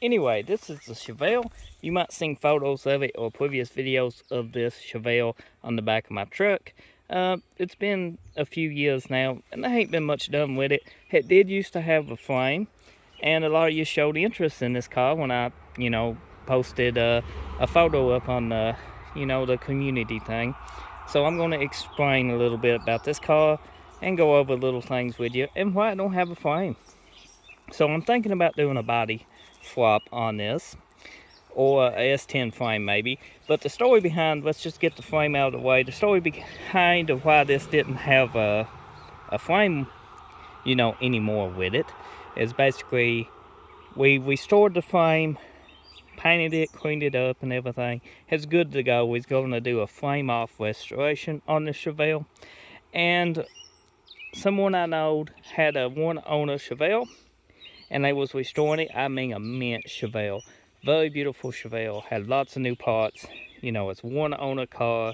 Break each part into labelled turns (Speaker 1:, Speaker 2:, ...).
Speaker 1: Anyway, this is the Chevelle. You might seen photos of it or previous videos of this Chevelle on the back of my truck. It's been a few years now, and there ain't been much done with it. It did used to have a flame, and a lot of you showed interest in this car when I, posted a photo up on the, the community thing. So I'm going to explain a little bit about this car and go over little things with you and why I don't have a flame. So I'm thinking about doing a body swap on this, or a S10 flame maybe. But the story behind, let's just get the flame out of the way. The story behind of why this didn't have a flame, anymore with it, is basically we stored the flame, painted it, cleaned it up and everything. It's good to go. We're going to do a flame off restoration on the Chevelle. And someone I know had a one owner Chevelle, and they was restoring it. I mean a mint Chevelle. Very beautiful Chevelle. Had lots of new parts. It's one owner car,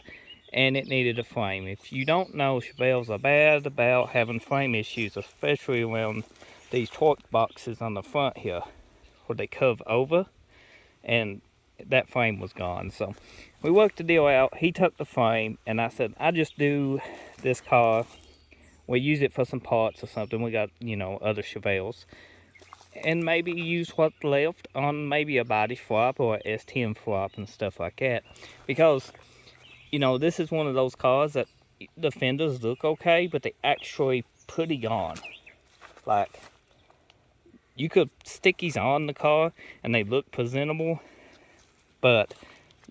Speaker 1: and it needed a flame. If you don't know, Chevelles are bad about having flame issues, especially around these torque boxes on the front here, where they curve over, and that flame was gone. So we worked the deal out. He took the flame, and I said, I just do this car. We use it for some parts or something. We got, other Chevelles. And maybe use what's left on maybe a body swap or a S10 swap and stuff like that. Because, this is one of those cars that the fenders look okay, but they actually pretty gone. Like, you could stick these on the car and they look presentable, but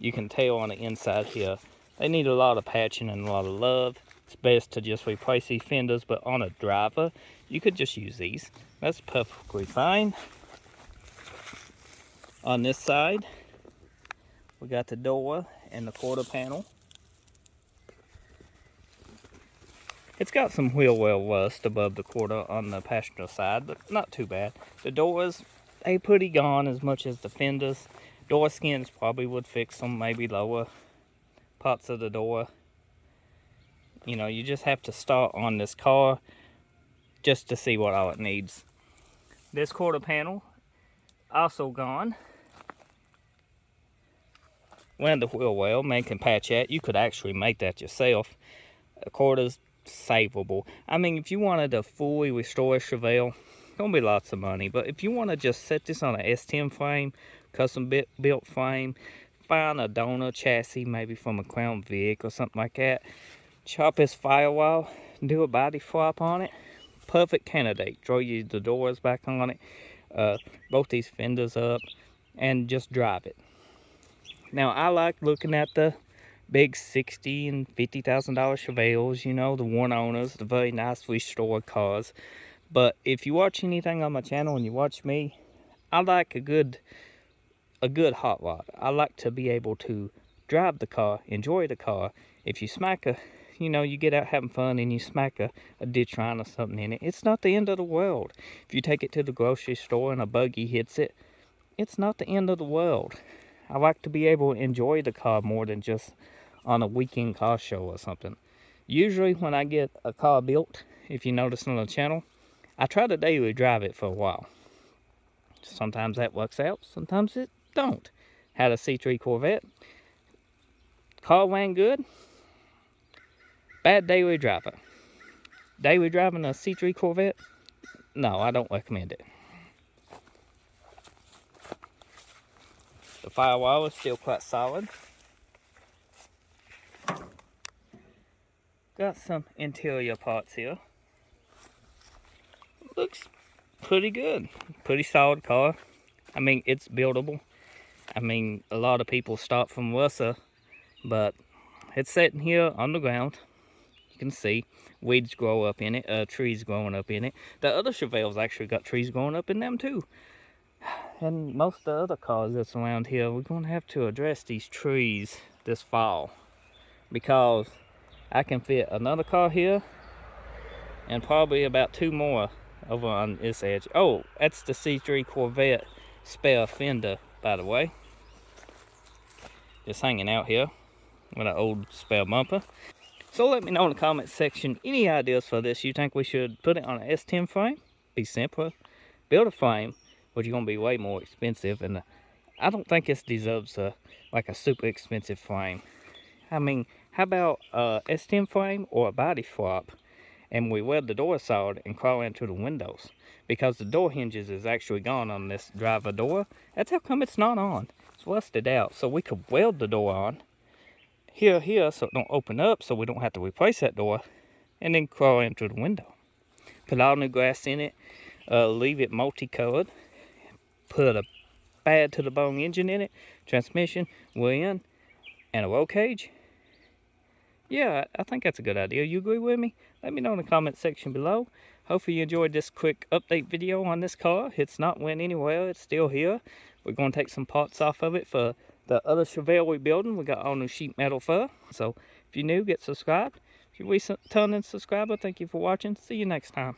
Speaker 1: you can tell on the inside here, they need a lot of patching and a lot of love. It's best to just replace these fenders, but on a driver, you could just use these. That's perfectly fine. On this side, we got the door and the quarter panel. It's got some wheel well rust above the quarter on the passenger side, but not too bad. The doors, they pretty gone as much as the fenders. Door skins probably would fix them, maybe lower parts of the door. You just have to start on this car just to see what all it needs. This quarter panel, also gone. When the wheel well, man can patch that. You could actually make that yourself. A quarter's savable. I mean, if you wanted to fully restore a Chevelle, gonna be lots of money. But if you want to just set this on an S10 frame, custom built frame, find a donor chassis, maybe from a Crown Vic or something like that, chop this firewall, do a body swap on it, perfect candidate. Throw you the doors back on it, both these fenders up, and just drive it. Now, I like looking at the big $60,000 and $50,000 Chevelles, the one owners, the very nice restored cars. But if you watch anything on my channel and you watch me, I like a good hot rod. I like to be able to drive the car, enjoy the car. If you smack you get out having fun and you smack a ditch line or something in it, it's not the end of the world. If you take it to the grocery store and a buggy hits it, it's not the end of the world. I like to be able to enjoy the car more than just on a weekend car show or something. Usually when I get a car built, if you notice on the channel, I try to daily drive it for a while. Sometimes that works out, sometimes it don't. Had a C3 Corvette. Car ran good. Bad daily driver. Daily driving a C3 Corvette? No, I don't recommend it. The firewall is still quite solid. Got some interior parts here. Looks pretty good. Pretty solid car. I mean, it's buildable. I mean, a lot of people start from Russia, but it's sitting here on the ground. You can see weeds grow up in it, trees growing up in it. The other Chevelles actually got trees growing up in them too. And most of the other cars that's around here, we're going to have to address these trees this fall, because I can fit another car here and probably about 2 more over on this edge. Oh, that's the C3 Corvette spare fender, by the way. Just hanging out here with an old spare bumper. So let me know in the comment section any ideas for this. You think we should put it on an S10 frame? Be simpler. Build a frame. which is going to be way more expensive. And I don't think it deserves like a super expensive frame. I mean, how about a S10 frame or a body swap? And we weld the door solid and crawl into the windows, because the door hinges is actually gone on this driver door. That's how come it's not on. It's rusted out. So we could weld the door on here so it don't open up, so we don't have to replace that door, and then crawl into the window. Put all new glass in it, leave it multicolored, put a bad to the bone engine in it, transmission, we're in, and a roll cage. Yeah, I think that's a good idea. You agree with me? Let me know in the comment section below. Hopefully you enjoyed this quick update video on this car. It's not went anywhere. It's still here. We're going to take some parts off of it for the other Chevelle we're building. We got all new sheet metal for. So if you're new, get subscribed. If you're a returning subscriber, thank you for watching. See you next time.